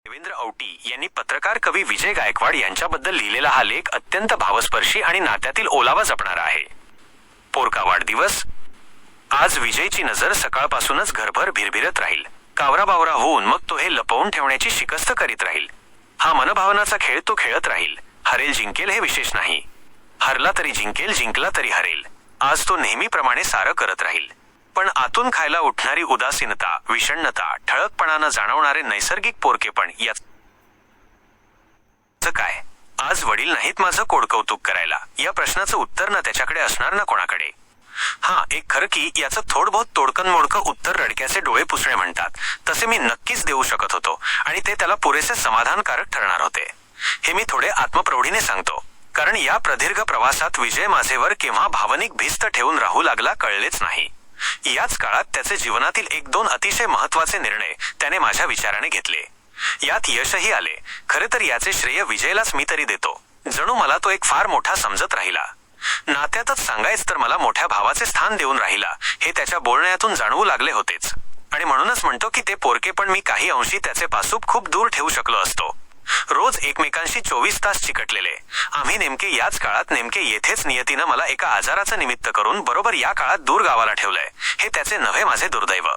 देवेंद्र औटी यांनी पत्रकार कवी विजय गायकवाड यांच्याबद्दल लिहिलेला हा लेख अत्यंत भावस्पर्शी आणि नात्यातील ओलावा जपणारा आहे. पोरका वाढदिवस. आज विजयची नजर सकाळपासूनच घरभर भिरभिरत राहील. कावराबावरा होऊन मग तो हे लपवून ठेवण्याची शिकस्त करीत राहील. हा मनभावनाचा खेळ तो खेळत राहील. हरेल जिंकेल हे विशेष नाही. हरला तरी जिंकेल, जिंकला तरी हरेल. आज तो नेहमीप्रमाणे सारं करत राहील. पण आतून खायला उठणारी उदासीनता, विषण्णता, ठळकपणानं जाणवणारे नैसर्गिक पोरकेपण याचं काय? आज वडील नाहीत माझं कोडकौतुक करायला, या प्रश्नाचं उत्तर ना त्याच्याकडे असणार ना कोणाकडे. हा, एक खरं की याचं थोडं तोडकन मोडकं उत्तर रडक्याचे डोळे पुसणे म्हणतात, तसे मी नक्कीच देऊ शकत होतो आणि ते त्याला पुरेसे समाधानकारक ठरणार होते. हे मी थोडे आत्मप्रौढीने सांगतो, कारण या प्रदीर्घ प्रवासात विजय माझेवर केव्हा भावनिक भिस्त ठेवून राहू लागला कळलेच नाही. याच काळात त्याचे जीवनातील एक दोन अतिशय महत्वाचे निर्णय त्याने माझ्या विचाराने घेतले. यात यशही आले. खरे तर याचे श्रेय विजयलाच मी तरी देतो. जणू मला तो एक फार मोठा समजत राहिला. नात्यातच सांगायच तर मला मोठ्या भावाचे स्थान देऊन राहिला हे त्याच्या बोलण्यातून जाणवू लागले होतेच. आणि म्हणूनच म्हणतो की ते पोरके पण मी काही अंशी त्याचे पासूप खूप दूर ठेवू शकलो असतो. रोज एकमेकांशी 24 तास चिकटलेले आम्ही नेमके याच काळात नेमके येथेच नियतीनं मला एका आजाराचं निमित्त करून बरोबर या काळात दूर गावाला ठेवलंय. हे त्याचे नव्हे माझे दुर्दैव.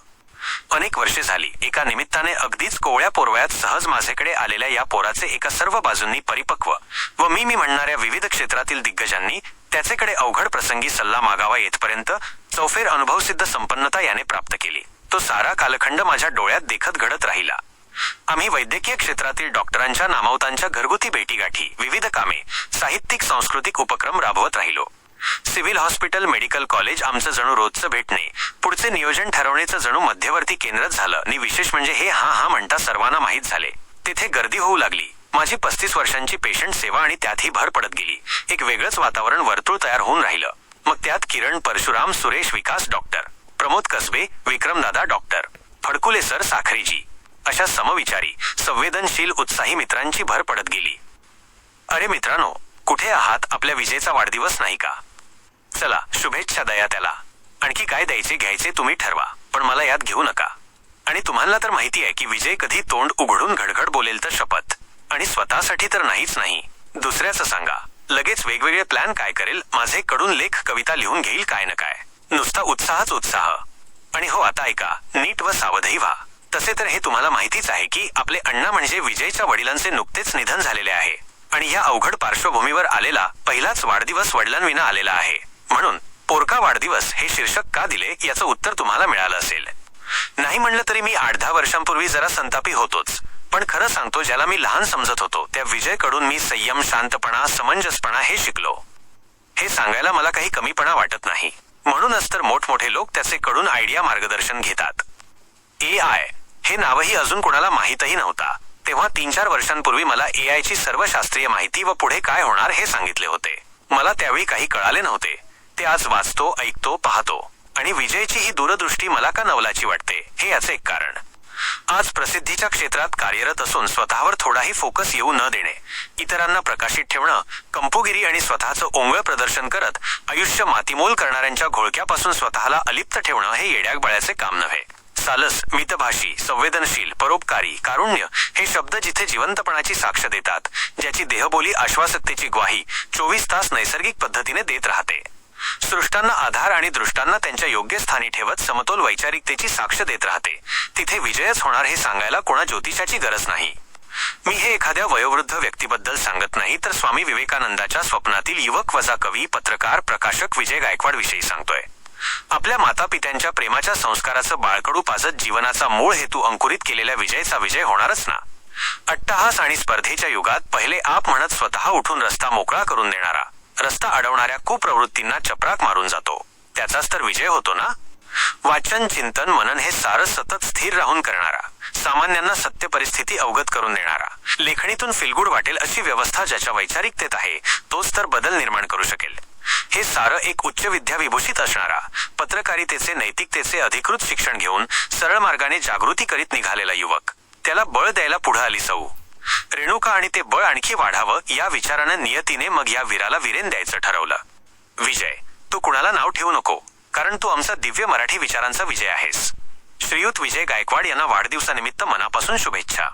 अनेक वर्षे झाली एका निमित्ताने अगदीच कोवळ्या पोरवयात सहज माझ्याकडे आलेल्या या पोराचे एका सर्व बाजूंनी परिपक्व व मी म्हणणाऱ्या विविध क्षेत्रातील दिग्गजांनी त्याचेकडे अवघड प्रसंगी सल्ला मागावा येतपर्यंत चौफेर अनुभवसिद्ध संपन्नता याने प्राप्त केली. तो सारा कालखंड माझ्या डोळ्यात देखत घडत राहिला. आम्ही वैद्यकीय क्षेत्रातील डॉक्टरांच्या नामावतांच्या घरगुती भेटीगाठी, विविध कामे, साहित्यिक सांस्कृतिक उपक्रम राबवत राहिलो. सिव्हिल हॉस्पिटल, मेडिकल कॉलेज आमचं जणू रोजचं भेटणे, पुढचे नियोजन ठरवण्याचं जणू मध्यवर्ती केंद्रच झालं. आणि विशेष म्हणजे हे हा म्हणता सर्वांना माहीत झाले. तेथे गर्दी होऊ लागली. माझी 35 वर्षांची पेशंट सेवा आणि त्यातही भर पडत गेली. एक वेगळंच वातावरण वर्तुळ तयार होऊन राहिलं. मग त्यात किरण, परशुराम, सुरेश, विकास डॉक्टर, प्रमोद कसबे, विक्रमदादा डॉक्टर, फडकुले सर, साखरीजी अशा समविचारी, संवेदनशील, उत्साही मित्रांची भर पडत गेली. अरे मित्रांनो, कुठे आहात? आपल्या विजयचा वाढदिवस नाही का? चला, शुभेच्छा द्या त्याला. आणखी काय द्यायचे घ्यायचे तुम्ही ठरवा, पण मला यात घेऊ नका. आणि तुम्हाला तर माहिती आहे की विजय कधी तोंड उघडून घडघड बोलेल तर शपथ. आणि स्वतःसाठी तर नाहीच नाही, दुसऱ्याचं सांगा. लगेच वेगवेगळे प्लॅन काय करेल, माझे कडून लेख, कविता लिहून घेईल काय न काय. नुसता उत्साहच उत्साह. आणि हो, आता ऐका, नीट व सावधही व्हा. तसे तर हे तुम्हाला माहितीच आहे की आपले अण्णा म्हणजे विजयच्या वडिलांचे नुकतेच निधन झालेले आहे आणि या अवघड पार्श्वभूमीवर आलेला पहिलाच वाढदिवस वडिलांविना आलेला आहे. म्हणून पोरका वाढदिवस हे शीर्षक का दिले याचं उत्तर तुम्हाला मिळालं असेल. नाही म्हणलं तरी मी 8-10 वर्षांपूर्वी जरा संतापी होतोच. पण खरं सांगतो, ज्याला मी लहान समजत होतो त्या विजयकडून मी संयम, शांतपणा, समंजसपणा हे शिकलो. हे सांगायला मला काही कमीपणा वाटत नाही. म्हणूनच तर मोठमोठे लोक त्याचे कडून आयडिया, मार्गदर्शन घेतात. AI हे नावही अजून कोणाला माहीतही नव्हता. तेव्हा 3-4 वर्षांपूर्वी मला AI ची सर्व शास्त्रीय माहिती व पुढे काय होणार हे सांगितले होते. मला त्यावेळी काही कळाले नव्हते. ते आज वाचतो, ऐकतो, पाहतो. आणि विजयची ही दूरदृष्टी मला का नवलाची वाटते हे याचे एक कारण. आज प्रसिद्धीच्या क्षेत्रात कार्यरत असून स्वतःवर थोडाही फोकस येऊ न देणे, इतरांना प्रकाशित ठेवणं, कंपुगिरी आणि स्वतःचं ओंगळ प्रदर्शन करत आयुष्य मातीमोल करणाऱ्यांच्या घोळक्यापासून स्वतःला अलिप्त ठेवणं हे येड्यागबाळ्याचे काम नव्हे. सालस, मितभाषी, संवेदनशील, परोपकारी, कारुण्य हे शब्द जिथे जिवंतपणाची साक्ष देतात, ज्याची देहबोली आश्वासकतेची ग्वाही 24 तास नैसर्गिक पद्धतीने देत राहते, सृष्टांना आधार आणि दृष्टांना त्यांच्या योग्य स्थानी ठेवत समतोल वैचारिकतेची साक्ष देत राहते, तिथे विजयच होणार हे सांगायला कोणा ज्योतिषाची गरज नाही. मी हे एखाद्या वयोवृद्ध व्यक्तीबद्दल सांगत नाही, तर स्वामी विवेकानंदाच्या स्वप्नातील युवक वजा कवी, पत्रकार, प्रकाशक विजय गायकवाड विषयी सांगतोय. आपल्या मातापित्यांच्या प्रेमाच्या संस्काराचं बाळकडू पाजत जीवनाचा मूळ हेतू अंकुरित केलेल्या विजयचा विजय होणारच ना. अट्टहास आणि स्पर्धेच्या युगात पहिले आप म्हणत स्वतः उठून रस्ता मोकळा करून देणारा, रस्ता अडवणाऱ्या कुप्रवृत्तींना चपराक मारून जातो, त्याचाच तर विजय होतो ना. वाचन, चिंतन, मनन हे सारं सतत स्थिर राहून करणारा, सामान्यांना सत्य परिस्थिती अवगत करून देणारा, लेखणीतून फिलगुड वाटेल अशी व्यवस्था ज्याच्या वैचारिकतेत आहे, तोच तर बदल निर्माण करू शकेल. हे सारं एक उच्च विद्या विभूषित असणारा, पत्रकारितेचे, नैतिकतेचे अधिकृत शिक्षण घेऊन सरळ मार्गाने जागृती करीत निघालेला युवक, त्याला बळ द्यायला पुढे आली सौ रेणुका आणि ते बळ आणखी वाढावं या विचारानं नियतीने मग या वीराला वीरेन द्यायचं ठरवलं. विजय, तू कुणाला नाव ठेवू नको, कारण तू आमचा दिव्य मराठी विचारांचा विजय आहेस. श्रीयुत विजय गायकवाड यांना वाढदिवसानिमित्त मनापासून शुभेच्छा.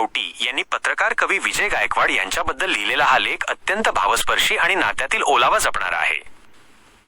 आवटी यांनी पत्रकार कवी विजय गायकवाड यांच्याबद्दल लिहिलेला हा लेख अत्यंत भावस्पर्शी आणि नात्यातील ओलावा जपणारा आहे.